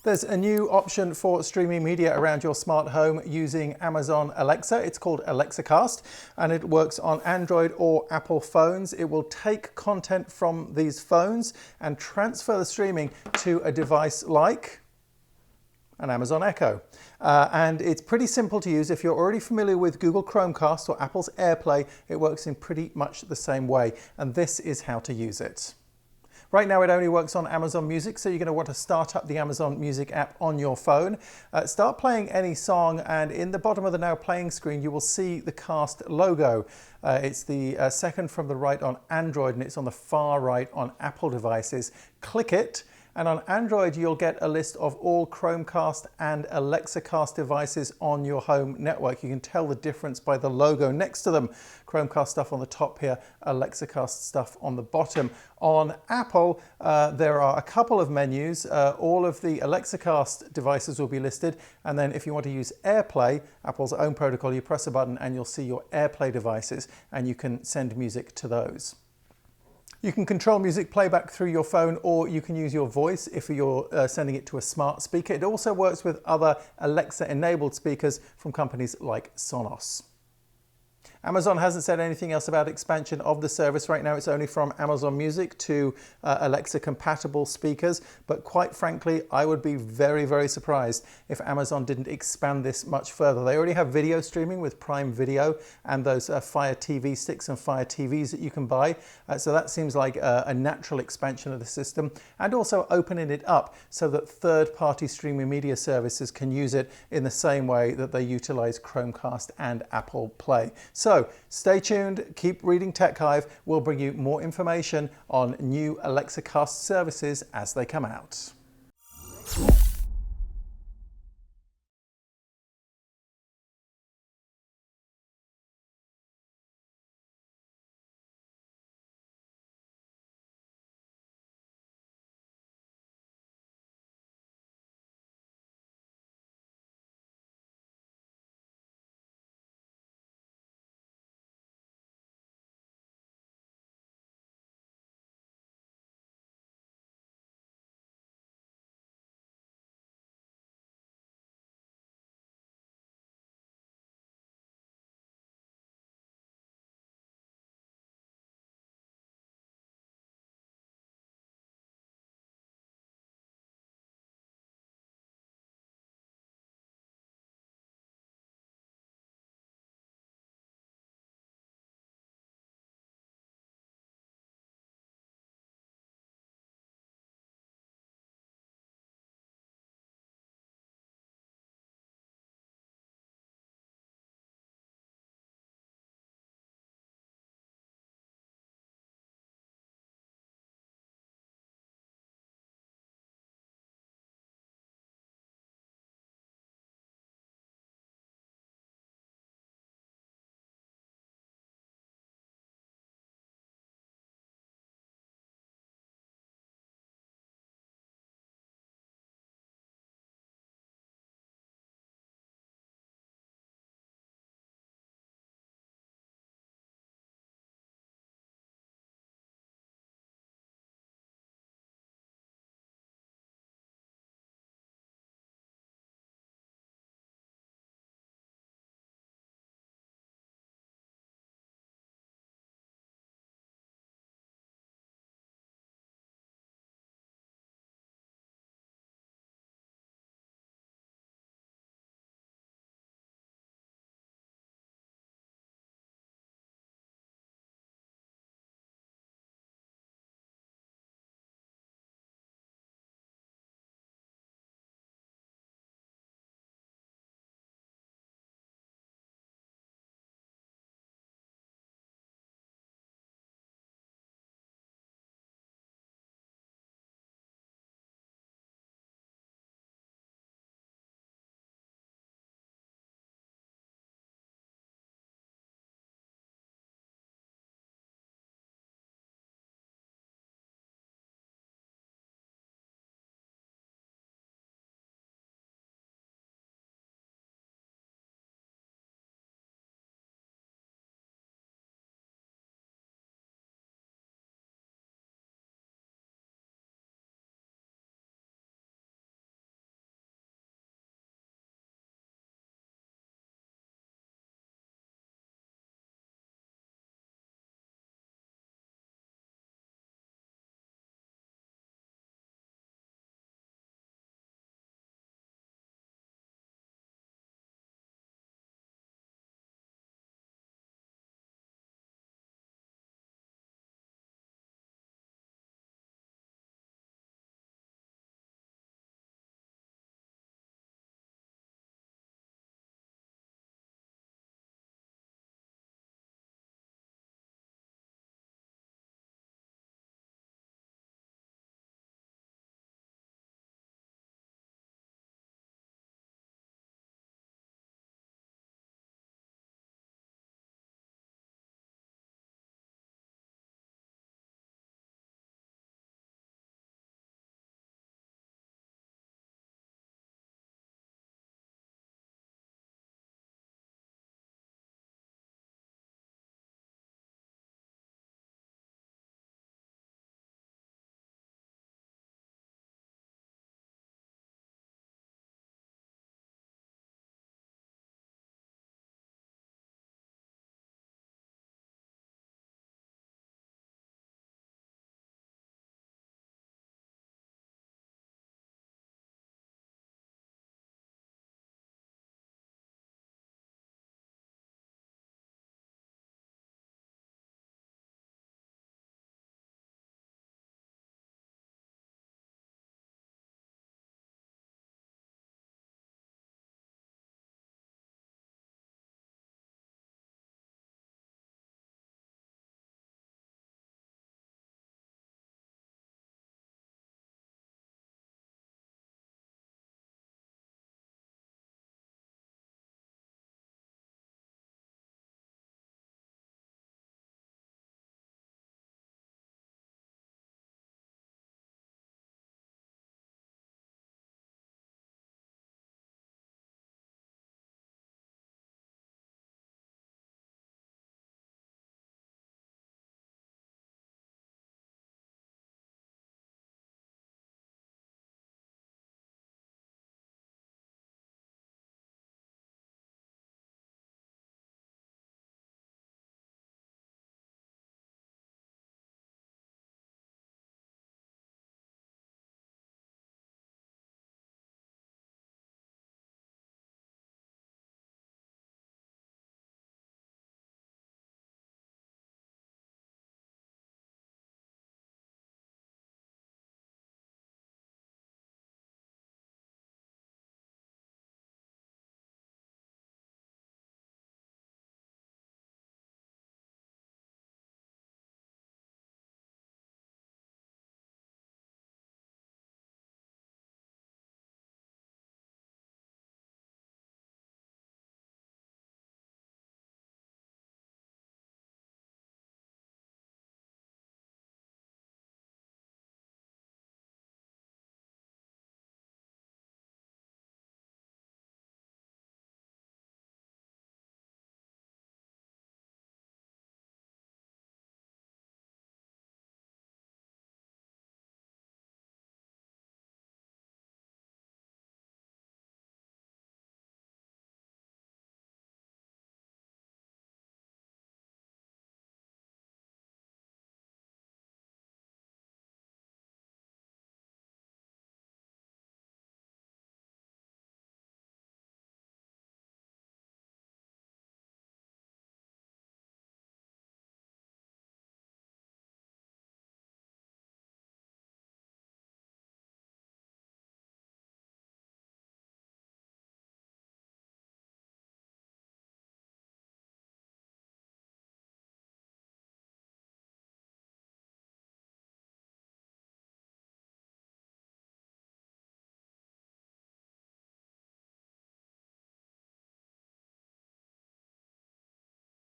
There's a new option for streaming media around your smart home using Amazon Alexa. It's called Alexa Cast, and it works on Android or Apple phones. It will take content from these phones and transfer the streaming to a device like an Amazon Echo. And it's pretty simple to use. If you're already familiar with Google Chromecast or Apple's AirPlay, it works in pretty much the same way. And this is how to use it. Right now it only works on Amazon Music, so you're going to want to start up the Amazon Music app on your phone. Start playing any song, and in the bottom of the Now Playing screen you will see the Cast logo. It's the second from the right on Android, and it's on the far right on Apple devices. Click it, and on Android you'll get a list of all Chromecast and Alexa Cast devices on your home network. You can tell the difference by the logo next to them. Chromecast stuff on the top here, Alexa Cast stuff on the bottom. On Apple, there are a couple of menus. All of the Alexa Cast devices will be listed, and then if you want to use AirPlay, Apple's own protocol, you press a button and you'll see your AirPlay devices, and you can send music to those. You can control music playback through your phone, or you can use your voice if you're sending it to a smart speaker. It also works with other Alexa-enabled speakers from companies like Sonos. Amazon hasn't said anything else about expansion of the service. Right now it's only from Amazon Music to Alexa compatible speakers, but quite frankly I would be very, very surprised if Amazon didn't expand this much further. They already have video streaming with Prime Video and those Fire TV sticks and Fire TVs that you can buy, so that seems like a natural expansion of the system, and also opening it up so that third-party streaming media services can use it in the same way that they utilize Chromecast and Apple Play. So stay tuned, keep reading TechHive. We'll bring you more information on new Alexa Cast services as they come out.